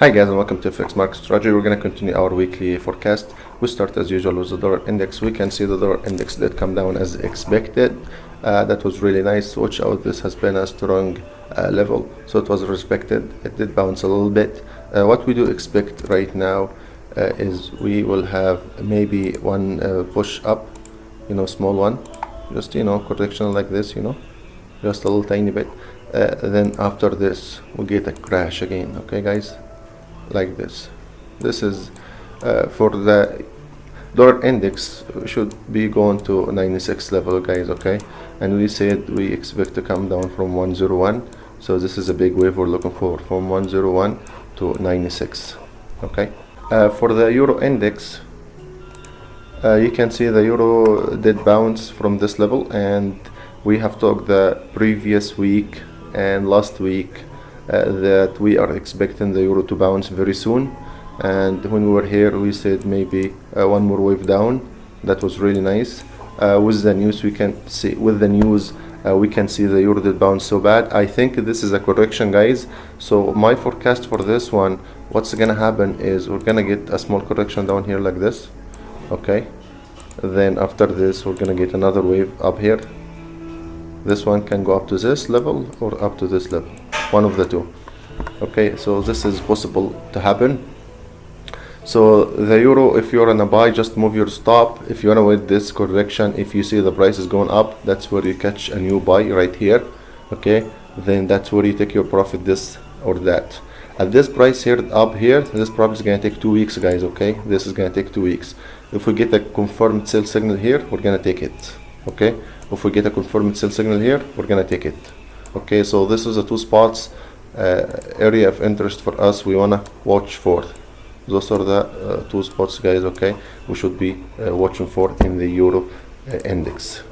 Hi guys, and welcome to Fxmarketstrategyadmin. We're going to continue our weekly forecast. We start as usual with the dollar index. We can see the dollar index did come down as expected. That was really nice. Watch out, this has been a strong level, so it was respected. It did bounce a little bit. What we do expect right now is we will have maybe one push up, small one, just correction like this, just a little tiny bit. Then after this we'll get a crash again, okay guys, like this. This is for the dollar index should be going to 96 level, guys, okay, and we said we expect to come down from 101, so this is a big wave we're looking for, from 101 to 96, okay. For the euro index, you can see the euro did bounce from this level, and we have talked the previous week and last week that we are expecting the euro to bounce very soon, and when we were here we said maybe one more wave down. That was really nice. With the news we can see we can see the euro did bounce so bad. I think this is a correction, guys, so my forecast for this one, what's gonna happen is we're gonna get a small correction down here like this, okay, then after this we're gonna get another wave up here. This one can go up to this level or up to this level, one of the two, okay, so this is possible to happen. So the euro, if you're in a buy, just move your stop. If you want to wait this correction, if you see the price is going up, that's where you catch a new buy right here, okay, then that's where you take your profit, this or that. At this price here, up here, this profit is going to take 2 weeks, guys, okay, this is going to take 2 weeks. If we get a confirmed sell signal here, we're going to take it, okay. If we get a confirmed sell signal here, we're going to take it, okay. So this is the two spots, area of interest for us we want to watch for. Those are the two spots, guys, okay, we should be watching for in the euro index.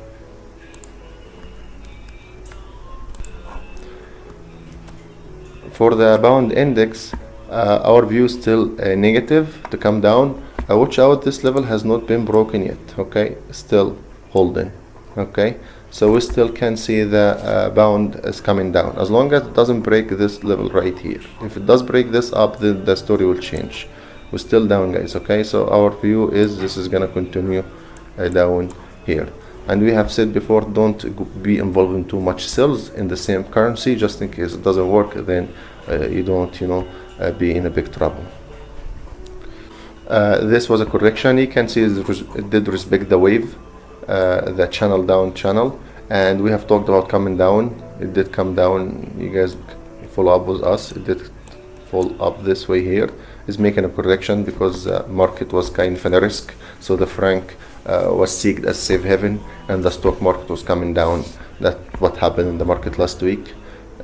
For the pound index, our view is still negative to come down. Watch out, this level has not been broken yet, okay, still holding, okay, so we still can see the pound is coming down as long as it doesn't break this level right here. If it does break this up, then the story will change. We're still down, guys, okay, so our view is this is gonna continue down here, and we have said before, don't be involved in too much sells in the same currency, just in case it doesn't work, then you don't be in a big trouble. This was a correction. You can see it did respect the wave, the channel down channel, and we have talked about coming down. It did come down. You guys follow up with us. It did fall up this way here. Is making a correction because the market was kind of in a risk, so the franc was seeked as safe haven, and the stock market was coming down. That's what happened in the market last week.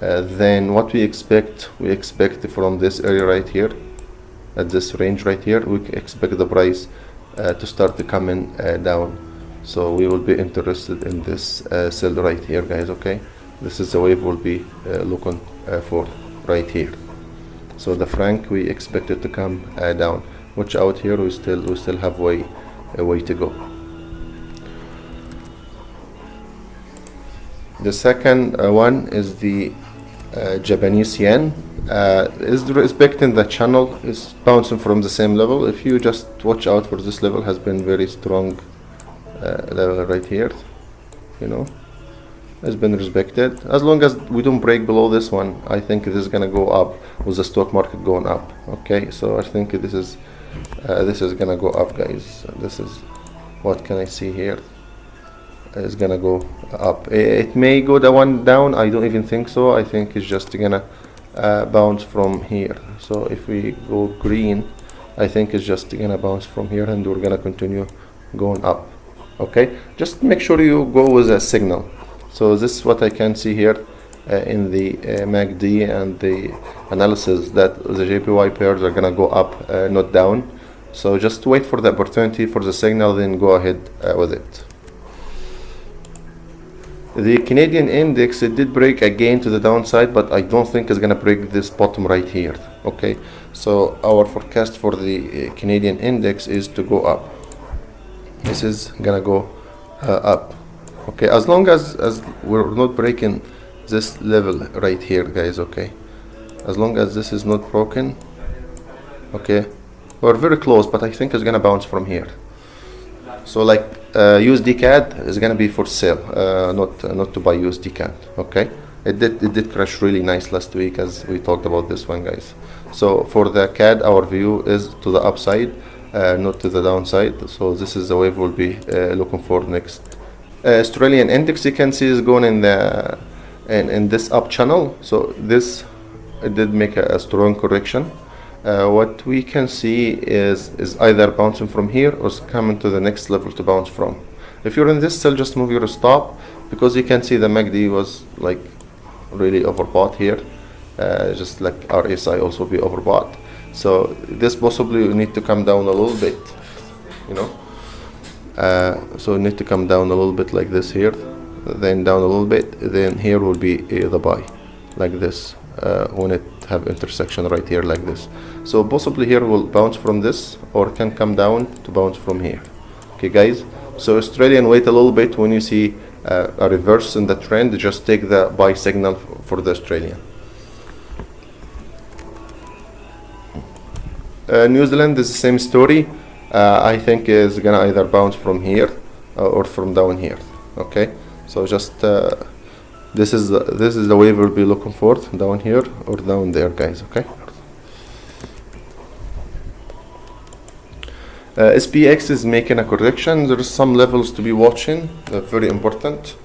Then what we expect from this area right here, at this range right here, we expect the price to start to coming down, so we will be interested in this sell right here, guys, okay. This is the wave we'll be looking for right here. So the franc, we expect it to come down. Watch out here, we still have a way to go. The second one is the Japanese yen. Is respecting the channel, is bouncing from the same level. If you just watch out for this level, has been very strong level right here, has been respected. As long as we don't break below this one, I think this is gonna go up with the stock market going up, okay. So I think this is gonna go up, guys. This is, what can I see here, it's gonna go up. It may go the one down, I don't even think so. I think it's just gonna bounce from here. So if we go green, I think it's just gonna bounce from here, and we're gonna continue going up, okay. Just make sure you go with a signal. So this is what I can see here in the MACD and the analysis, that the JPY pairs are gonna go up, not down. So just wait for the opportunity for the signal, then go ahead with it. The Canadian index, it did break again to the downside, but I don't think it's gonna break this bottom right here, okay. So our forecast for the Canadian index is to go up. This is gonna go up, okay, as long as we're not breaking this level right here, guys, okay. As long as this is not broken, Okay, we're very close, but I think it's gonna bounce from here. So like USD CAD is gonna be for sale, not to buy USD CAD. Okay, it did crash really nice last week, as we talked about this one, guys. So for the CAD, our view is to the upside, not to the downside. So this is the wave we'll be looking for next. Australian index, you can see, is going in the in this up channel. So this, it did make a strong correction. What we can see is either bouncing from here or coming to the next level to bounce from. If you're in this cell, just move your stop, because you can see the MACD was like really overbought here, just like RSI also be overbought. So this possibly need to come down a little bit, you know. So it need to come down a little bit like this here, then down a little bit, then here will be the buy, like this, when it have intersection right here like this. So possibly here will bounce from this, or can come down to bounce from here. Okay, guys, so Australian, wait a little bit. When you see a reverse in the trend, just take the buy signal for the Australian. New Zealand is the same story. I think is gonna either bounce from here or from down here. Okay, so just this is the wave we'll be looking for, down here or down there, guys. Okay. SPX is making a correction. There is some levels to be watching, very important.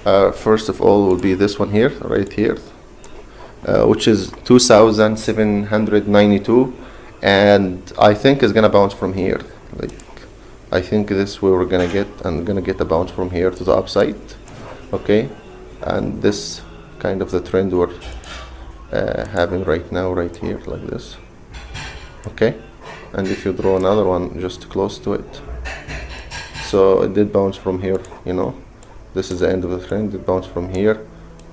First of all will be this one here, right here, which is 2,792, and I think is gonna bounce from here. Like, I think this is where we're gonna get, and gonna get a bounce from here to the upside. Okay, and this kind of the trend we're having right now, right here, like this. Okay, and if you draw another one just close to it, so it did bounce from here, you know, this is the end of the trend. It bounced from here,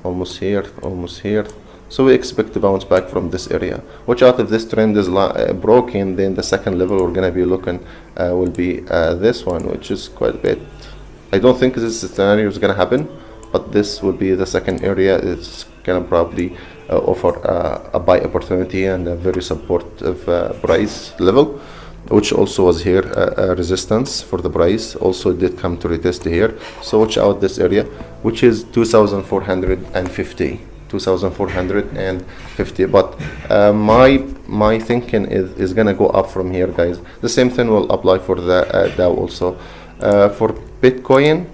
almost here, almost here. So we expect to bounce back from this area. Watch out, if this trend is broken, then the second level we're gonna be looking will be this one, which is quite a bit. I don't think this scenario is gonna happen, but this will be the second area. It's gonna probably offer a buy opportunity and a very supportive price level, which also was here a resistance for the price. Also it did come to retest here. So watch out this area, which is 2,450. 2,450, but my thinking is gonna go up from here, guys. The same thing will apply for the Dow also. For Bitcoin,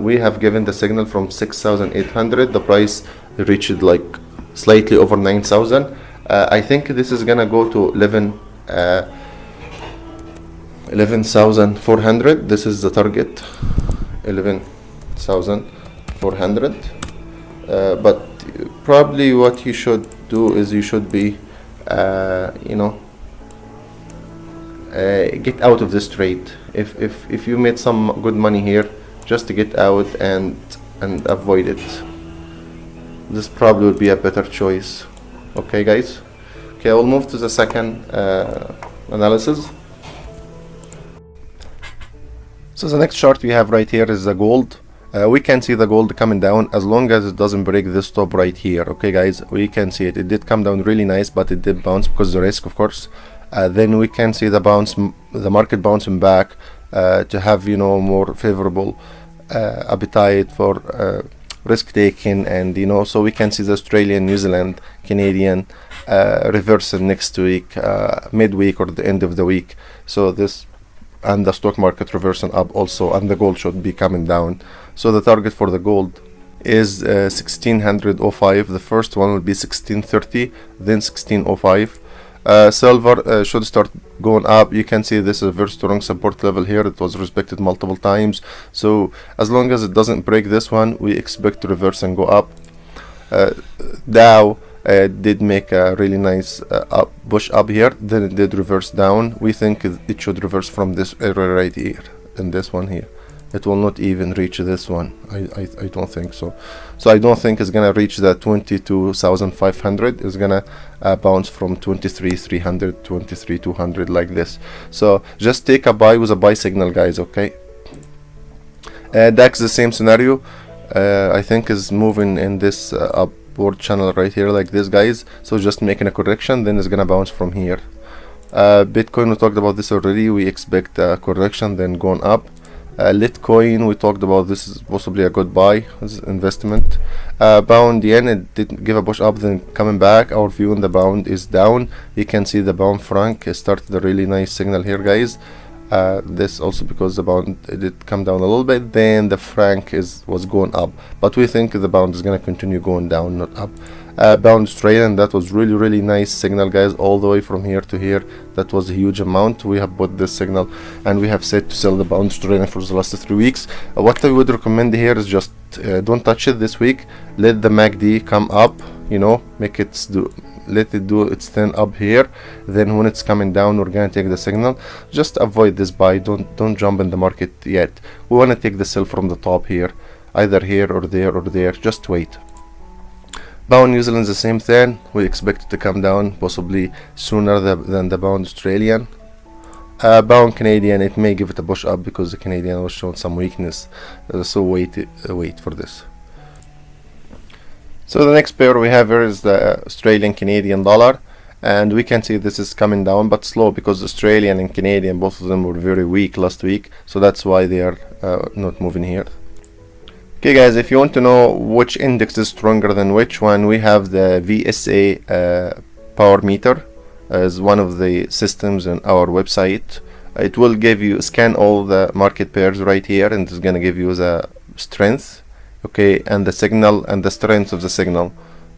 we have given the signal from 6,800. The price reached like slightly over 9,000. I think this is gonna go to 11,400. This is the target, 11,400. But probably what you should do is you should be, get out of this trade. If you made some good money here, just to get out and avoid it. This probably would be a better choice. Okay, guys. Okay, I'll move to the second analysis. So the next chart we have right here is the gold. We can see the gold coming down as long as it doesn't break this top right here. Okay, guys, we can see it. It did come down really nice, but it did bounce because of the risk, of course. Then we can see the bounce, the market bouncing back to have, more favorable appetite for risk taking, and so we can see the Australian, New Zealand, Canadian reversing next week, midweek or the end of the week. So this, and the stock market reversing up also, and the gold should be coming down. So the target for the gold is 1605. The first one will be 1630, then 1605. Silver should start going up. You can see this is a very strong support level here. It was respected multiple times. So as long as it doesn't break this one, we expect to reverse and go up. Dow did make a really nice push up here, then it did reverse down. We think it should reverse from this area right here, and this one here. It will not even reach this one. I don't think so. So I don't think it's gonna reach the 22,500. It's gonna bounce from 23,300, 23,200 like this. So just take a buy with a buy signal, guys. Okay. DAX the same scenario. I think is moving in this up upward channel right here like this, guys. So just making a correction, then it's gonna bounce from here. Bitcoin, we talked about this already. We expect a correction, then going up. Litecoin, we talked about this is possibly a good buy as investment. Pound yen, it didn't give a push up, then coming back. Our view on the pound is down. You can see the pound franc started a really nice signal here, guys. This also because the pound did come down a little bit, then the franc was going up, but we think the pound is going to continue going down, not up. Pound Australian, that was really nice signal, guys, all the way from here to here. That was a huge amount. We have put this signal and we have said to sell the Pound Australian for the last 3 weeks. What I would recommend here is just don't touch it this week. Let the MACD come up, you know, let it do its thing up here. Then when it's coming down, we're gonna take the signal. Just avoid this buy. Don't jump in the market yet. We want to take the sell from the top here, either here or there or there. Just wait. Pound New Zealand, the same thing. We expect it to come down possibly sooner than the Pound Australian. Pound Canadian, it may give it a push up because the Canadian was showing some weakness. So wait for this. So the next pair we have here is the Australian Canadian dollar, and we can see this is coming down but slow because Australian and Canadian, both of them were very weak last week, so that's why they are not moving here. Okay guys, if you want to know which index is stronger than which one, we have the VSA power meter as one of the systems on our website. It will give you, scan all the market pairs right here, and it's gonna give you the strength, okay, and the signal and the strength of the signal,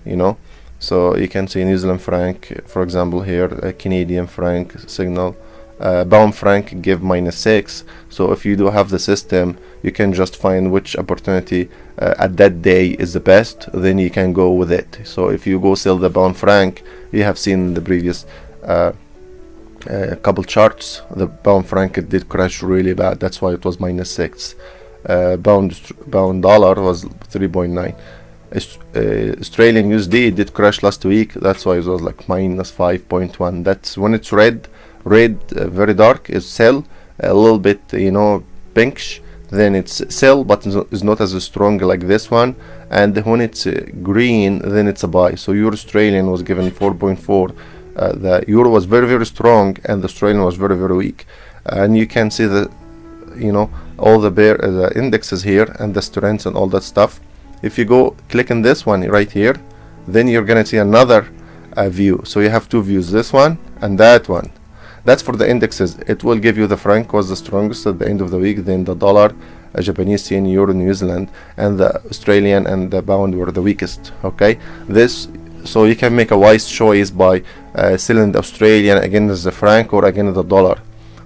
you know. So you can see New Zealand franc, for example, here, a Canadian franc signal. Pound franc give -6. So if you do have the system, you can just find which opportunity at that day is the best, then you can go with it. So if you go sell the pound franc, you have seen the previous couple charts, the pound franc, it did crash really bad. That's why it was -6. Pound dollar was 3.9. Australian USD did crash last week. That's why it was like -5.1. That's when it's red, very dark is sell, a little bit, you know, pinkish, then it's sell, but it's not as strong like this one. And when it's green, then it's a buy. So Euro Australian was given 4.4. The Euro was very strong, and the Australian was very weak. And you can see the, you know, all the indexes here and the strengths and all that stuff. If you go click on this one right here, then you're gonna see another view. So you have two views, this one and that one. That's for the indexes. It will give you the franc was the strongest at the end of the week, then the dollar, Japanese yen, euro, New Zealand, and the Australian and the pound were the weakest. Okay, so you can make a wise choice by selling the Australian against the franc or against the dollar.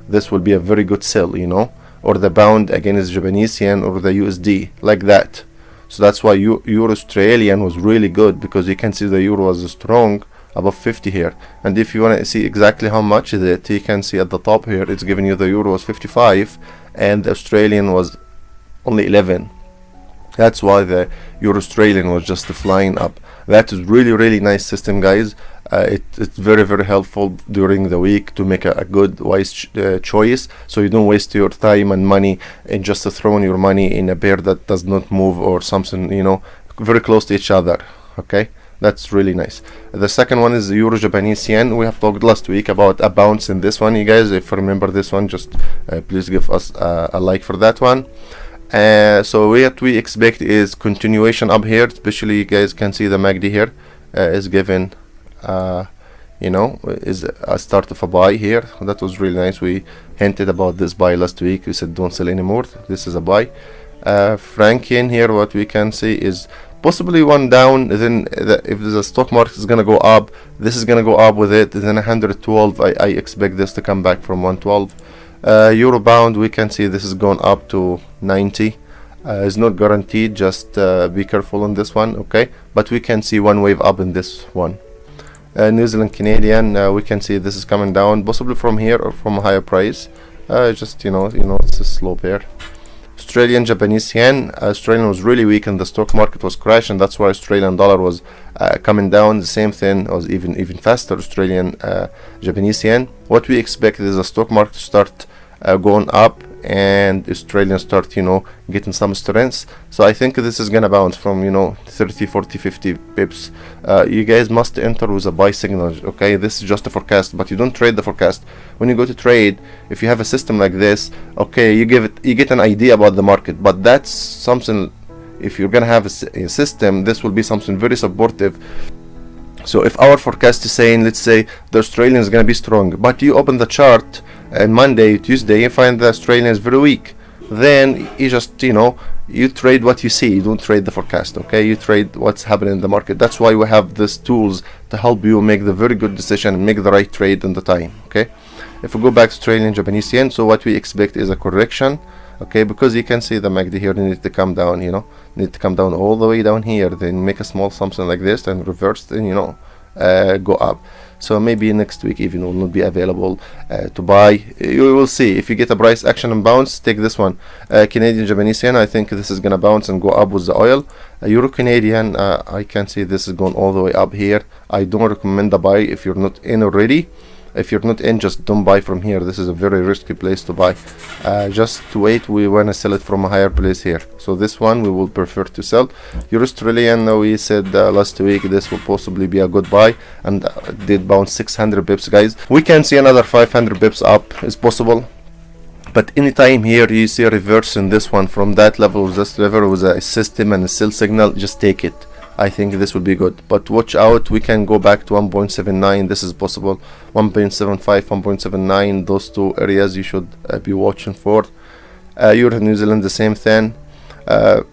This will be a very good sell, you know, or the pound against Japanese yen or the USD, like that. So that's why Euro Australian was really good, because you can see the euro was strong above 50 here. And if you want to see exactly how much is it, you can see at the top here it's giving you the euro was 55 and the Australian was only 11. That's why the Euro Australian was just flying up. That is really nice system, guys. It's very helpful during the week to make a good wise choice, so you don't waste your time and money and just throwing your money in a pair that does not move or something, you know, very close to each other. Okay, that's really nice. The second one is the Euro Japanese yen. We have talked last week about a bounce in this one. You guys, if you remember this one, just please give us a like for that one. So what we expect is continuation up here, especially you guys can see the MACD here is given you know, is a start of a buy here. That was really nice. We hinted about this buy last week. We said don't sell anymore. This is a buy. Franc yen here, what we can see is possibly one down. Then if the stock market is gonna go up, this is gonna go up with it. Then 112. I expect this to come back from 112. Euro pound, we can see this is going up to 90. It's not guaranteed, just be careful on this one, okay? But we can see one wave up in this one. New Zealand Canadian, we can see this is coming down, possibly from here or from a higher price. Just you know, it's a slow pair. Australian Japanese yen. Australian was really weak and the stock market was crashing. That's why Australian dollar was coming down. The same thing was even faster. Australian Japanese yen. What we expect is the stock market to start going up and Australian start, you know, getting some strength. So I think this is gonna bounce from, you know, 30, 40, 50 pips. You guys must enter with a buy signal. Okay, this is just a forecast, but you don't trade the forecast. When you go to trade, if you have a system like this, okay, you get an idea about the market, but that's something. If you're gonna have a system, this will be something very supportive. So if our forecast is saying, let's say the Australian is gonna be strong, but you open the chart and Monday, Tuesday, you find the Australian is very weak, then you just, you know, you trade what you see. You don't trade the forecast. Okay, you trade what's happening in the market. That's why we have these tools to help you make the very good decision and make the right trade in the time. Okay, if we go back to Australian Japanese yen, so what we expect is a correction. Okay, because you can see the MACD here need to come down, you know, need to come down all the way down here, then make a small something like this and reverse, then, you know, go up. So maybe next week even will not be available to buy. You will see if you get a price action and bounce, take this one. Canadian Japanese yen, I think this is gonna bounce and go up with the oil. Euro Canadian, I can see this is going all the way up here. I don't recommend the buy if you're not in already. If you're not in, just don't buy from here. This is a very risky place to buy. Just wait, we want to sell it from a higher place here. So this one we will prefer to sell. Euro Australian, we said last week this will possibly be a good buy, and did bounce 600 pips, guys. We can see another 500 pips up is possible, but anytime here you see a reverse in this one from that level, this level with a system and a sell signal, just take it. I think this will be good, but watch out, we can go back to 1.79. this is possible. 1.75, 1.79, those two areas you should be watching for. Euro New Zealand, the same thing.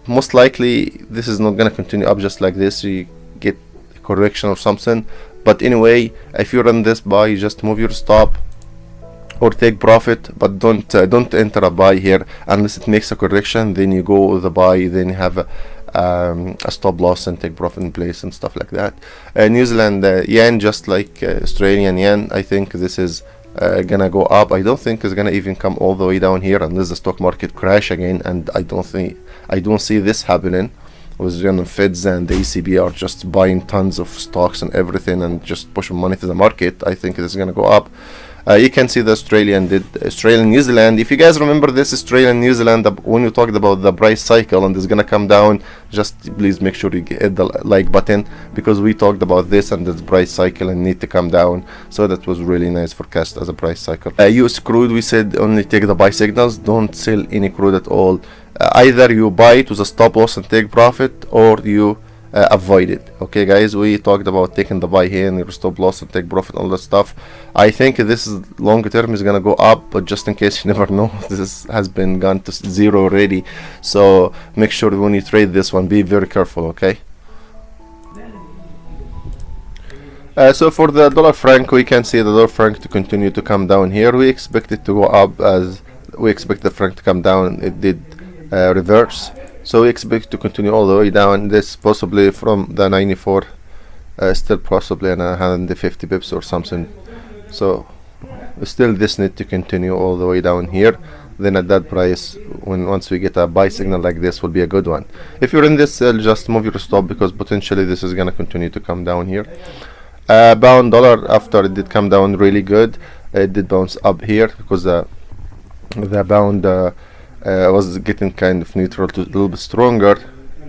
Most likely this is not gonna continue up just like this. You get a correction or something, but anyway, if you run this buy, you just move your stop or take profit, but don't enter a buy here unless it makes a correction. Then you go with the buy, then you have a stop loss and take profit in place and stuff like that. New Zealand yen, just like Australian yen, I think this is gonna go up. I don't think it's gonna even come all the way down here unless the stock market crash again, and I don't see this happening. With, you know, Feds and the ECB are just buying tons of stocks and everything and just pushing money to the market. I think this is gonna go up. You can see the Australian New Zealand. If you guys remember this Australian New Zealand, when we talked about the price cycle and it's gonna come down, just please make sure you hit the like button, because we talked about this and this price cycle and need to come down. So that was really nice forecast as a price cycle. US crude, we said only take the buy signals, don't sell any crude at all. Either you buy it with a stop loss and take profit, or you avoid it. Okay guys, we talked about taking the buy here and your stop loss and take profit, all that stuff. I think this is long term is gonna go up, but just in case, you never know, this has been gone to zero already. So make sure when you trade this one, be very careful. Okay, so for the dollar franc, we can see the dollar franc to continue to come down here. We expect it to go up, as we expect the franc to come down. It did reverse, so we expect to continue all the way down. This possibly from the 94, still possibly 150 pips or something. So still this need to continue all the way down here. Then at that price, once we get a buy signal like this, will be a good one. If you're in this sell, just move your stop, because potentially this is gonna continue to come down here. Pound dollar, after it did come down really good, it did bounce up here because the pound was getting kind of neutral to a little bit stronger,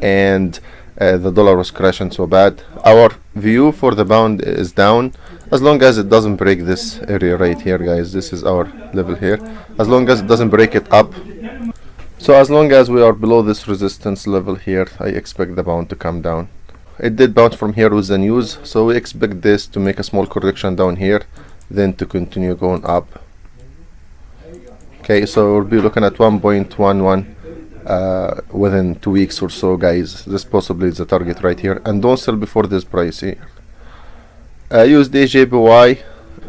and the dollar was crashing so bad. Our view for the pound is down as long as it doesn't break this area right here, guys. This is our level here. As long as it doesn't break it up, so as long as we are below this resistance level here, I expect the pound to come down. It did bounce from here with the news, so we expect this to make a small correction down here, then to continue going up. Okay, so we'll be looking at 1.11 within 2 weeks or so, guys. This possibly is the target right here, and don't sell before this price here. USD JPY,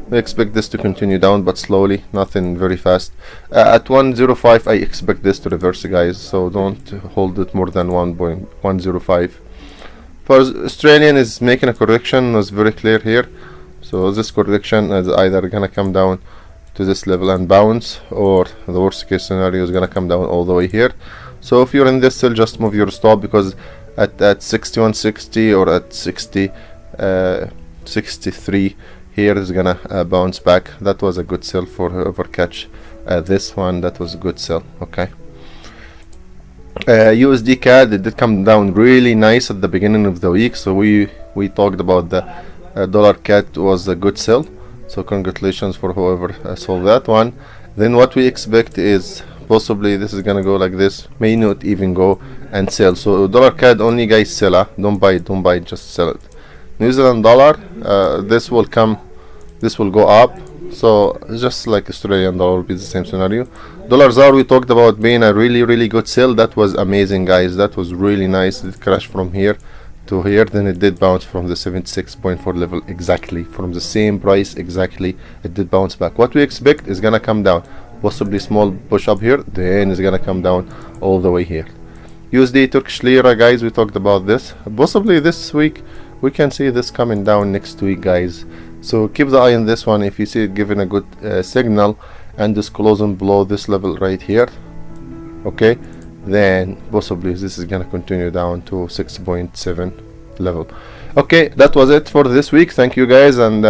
we expect this to continue down, but slowly, nothing very fast. At 105, I expect this to reverse, guys, so don't hold it more than 1.105. For Australian is making a correction, was very clear here. So this correction is either gonna come down to this level and bounce, or the worst case scenario is gonna come down all the way here. So if you're in this sell, just move your stop, because at 61.60 or at 63 here is gonna bounce back. That was a good sell for whoever catch this one, that was a good sell. Okay. USD CAD, it did come down really nice at the beginning of the week, so we talked about the dollar CAD was a good sell, so congratulations for whoever sold that one. Then what we expect is possibly this is gonna go like this, may not even go and sell. So dollar CAD only, guys, sell, don't buy it, just sell it. New Zealand dollar, this will go up, so just like Australian dollar will be the same scenario. Dollar ZAR, we talked about being a really good sell. That was amazing, guys, that was really nice. It crashed from here to here, then it did bounce from the 76.4 level, exactly from the same price, exactly. It did bounce back. What we expect is gonna come down, possibly small push up here, then it's gonna come down all the way here. USD Turkish Lira, guys, we talked about this. Possibly this week we can see this coming down next week, guys, so keep the eye on this one. If you see it giving a good signal and just closing below this level right here, okay, then possibly this is gonna continue down to 6.7 level. Okay, that was it for this week. Thank you, guys, and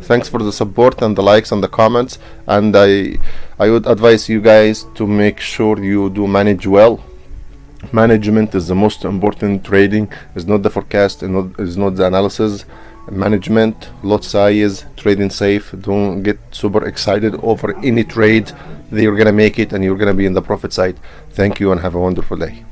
thanks for the support and the likes and the comments. And I would advise you guys to make sure you do manage well. Management is the most important. Trading is not the forecast and is not the analysis. Management, lot size, trading safe. Don't get super excited over any trade that you're gonna make it and you're gonna be in the profit side. Thank you and have a wonderful day.